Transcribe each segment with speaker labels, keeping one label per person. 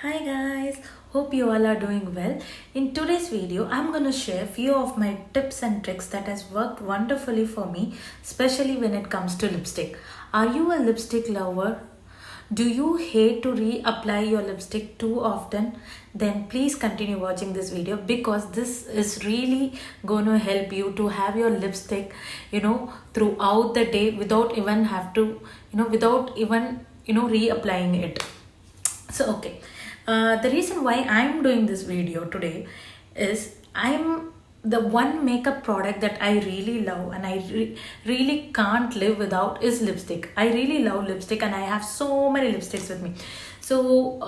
Speaker 1: Hi guys, hope you all are doing well. In today's video, I'm gonna share few of my tips and tricks that has worked wonderfully for me, especially when it comes to lipstick. Are you a lipstick lover? Do you hate to reapply your lipstick too often? Then please continue watching this video because this is really gonna help you to have your lipstick, throughout the day without even have to, without even, reapplying it. So okay, the reason why I'm doing this video today is I'm the one makeup product that I really love and really can't live without is lipstick. I really love lipstick and I have so many lipsticks with me. So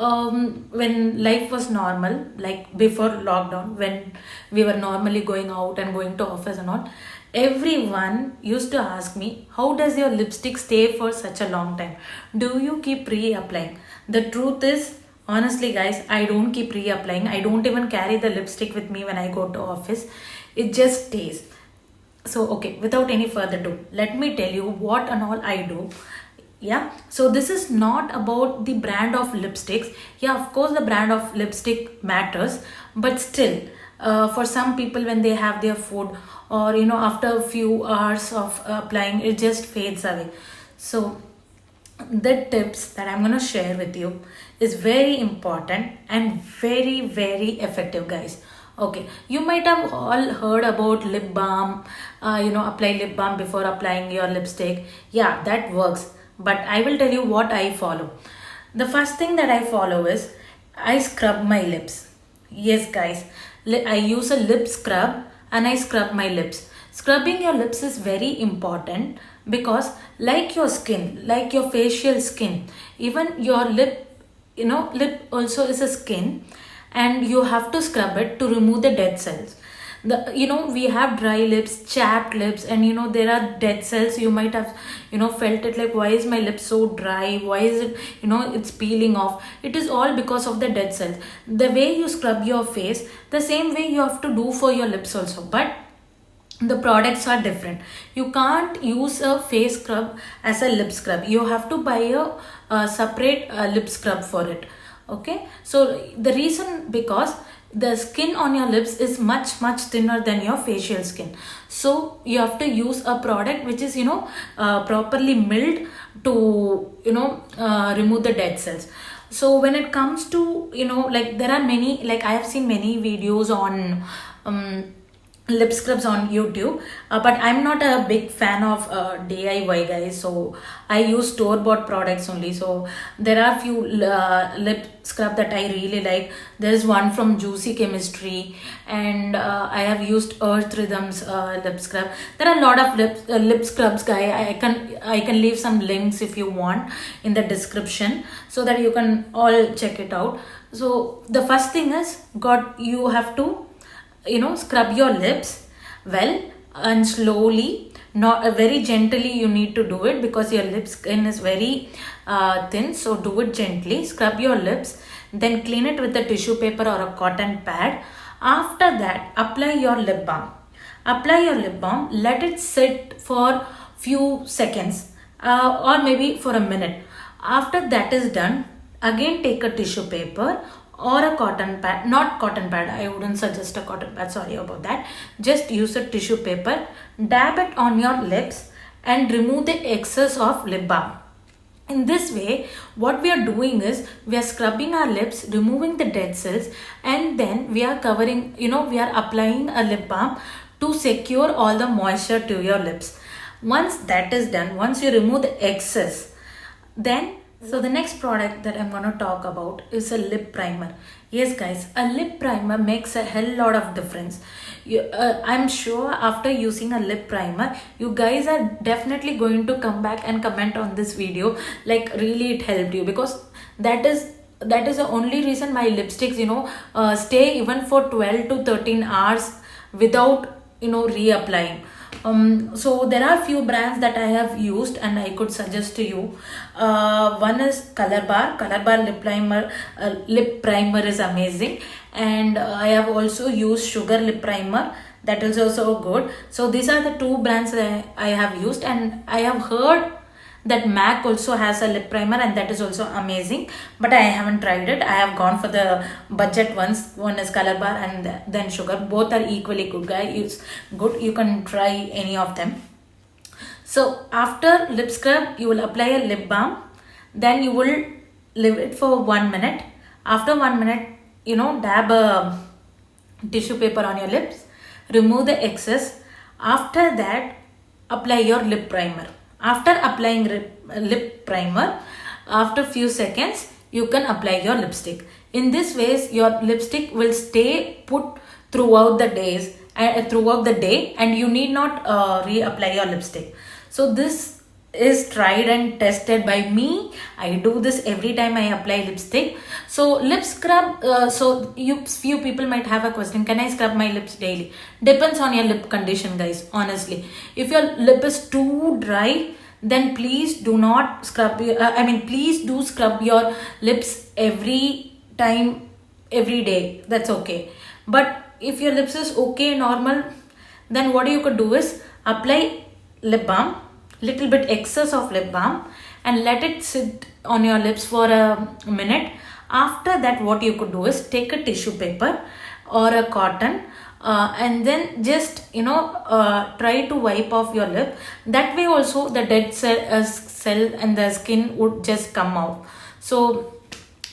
Speaker 1: when life was normal, like before lockdown, when we were normally going out and going to office and all, everyone used to ask me, how does your lipstick stay for such a long time? Do you keep reapplying? The truth is, honestly guys, I don't keep reapplying. I don't even carry the lipstick with me when I go to office. It just stays. So okay, without any further ado, let me tell you what and all I do. Yeah, so this is not about the brand of lipsticks. Yeah, of course the brand of lipstick matters, but still, for some people when they have their food, or after a few hours of applying, it just fades away. So the tips that I'm going to share with you is very important and very effective, guys. Okay, you might have all heard about lip balm. Apply lip balm before applying your lipstick. Yeah, that works, but I will tell you what I follow. The first thing that I follow is I scrub my lips. Yes guys, I use a lip scrub and I scrub my lips. Scrubbing your lips is very important because like your skin, like your facial skin, even your lip, lip also is a skin, and you have to scrub it to remove the dead cells. We have dry lips, chapped lips, and there are dead cells. You might have felt it, like, why is my lip so dry, why is it, it's peeling off. It is all because of the dead cells. The way you scrub your face, the same way you have to do for your lips also, but the products are different. You can't use a face scrub as a lip scrub. You have to buy a separate lip scrub for it. Okay, so the reason, because the skin on your lips is much thinner than your facial skin, so you have to use a product which is properly milled to remove the dead cells. So when it comes to like, there are many, like, I have seen many videos on lip scrubs on YouTube, but I'm not a big fan of DIY, guys. So I use store-bought products only. So there are few lip scrub that I really like. There's one from Juicy Chemistry, and I have used Earth Rhythms lip scrub. There are a lot of lip scrubs, guys. I can leave some links if you want in the description so that you can all check it out. So the first thing is, you have to scrub your lips well and slowly, not very gently. You need to do it because your lip skin is very thin, so do it gently. Scrub your lips, then clean it with a tissue paper or a cotton pad. After that, apply your lip balm. Let it sit for few seconds, or maybe for a minute. After that is done, again take a tissue paper or a cotton pad. Not cotton pad, I wouldn't suggest a cotton pad, sorry about that. Just use a tissue paper, dab it on your lips, and remove the excess of lip balm. In this way, what we are doing is, we are scrubbing our lips, removing the dead cells, and then we are covering, we are applying a lip balm to secure all the moisture to your lips. Once that is done, once you remove the excess, then, so the next product that I'm going to talk about is a lip primer. Yes guys, a lip primer makes a hell lot of difference. I'm sure after using a lip primer, you guys are definitely going to come back and comment on this video, like, really it helped you, because that is the only reason my lipsticks stay even for 12 to 13 hours without reapplying. So there are few brands that I have used and I could suggest to you. One is Color Bar lip primer is amazing, and I have also used Sugar lip primer, that is also good. So these are the two brands that I have used, and I have heard That MAC also has a lip primer, and that is also amazing, but I haven't tried it. I have gone for the budget ones. One is Color Bar and then Sugar. Both are equally good, guys. Good. You can try any of them. So after lip scrub, you will apply a lip balm. Then you will leave it for 1 minute. After 1 minute, dab a tissue paper on your lips. Remove the excess. After that, apply your lip primer. After applying lip primer, after few seconds, you can apply your lipstick. In this ways, your lipstick will stay put throughout the day, and you need not reapply your lipstick. So this is tried and tested by me. I do this every time I apply lipstick. So lip scrub, so few people might have a question, can I scrub my lips daily? Depends on your lip condition, guys, honestly. If your lip is too dry, then please do not scrub please do scrub your lips every time, every day. That's okay. But if your lips is okay, normal, then what you could do is apply lip balm, little bit excess of lip balm, and let it sit on your lips for a minute. After that, what you could do is take a tissue paper or a cotton, and then just try to wipe off your lip. That way also the dead cell and the skin would just come out. So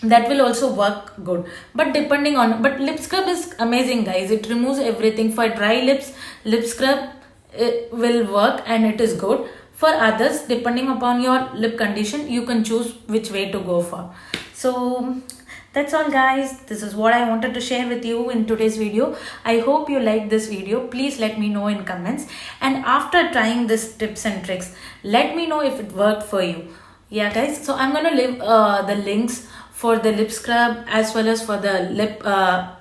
Speaker 1: that will also work good. But lip scrub is amazing, guys. It removes everything. For dry lips, lip scrub will work and it is good. For others, depending upon your lip condition, you can choose which way to go for. So that's all, guys. This is what I wanted to share with you in today's video. I hope you liked this video. Please let me know in comments, and after trying this tips and tricks, let me know if it worked for you. Yeah, guys, so I'm gonna leave the links for the lip scrub as well as for the lip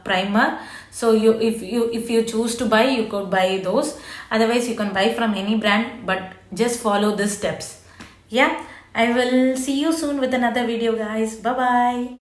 Speaker 1: primer. So if you choose to buy, you could buy those. Otherwise, you can buy from any brand, but just follow these steps. Yeah, I will see you soon with another video, guys. Bye bye.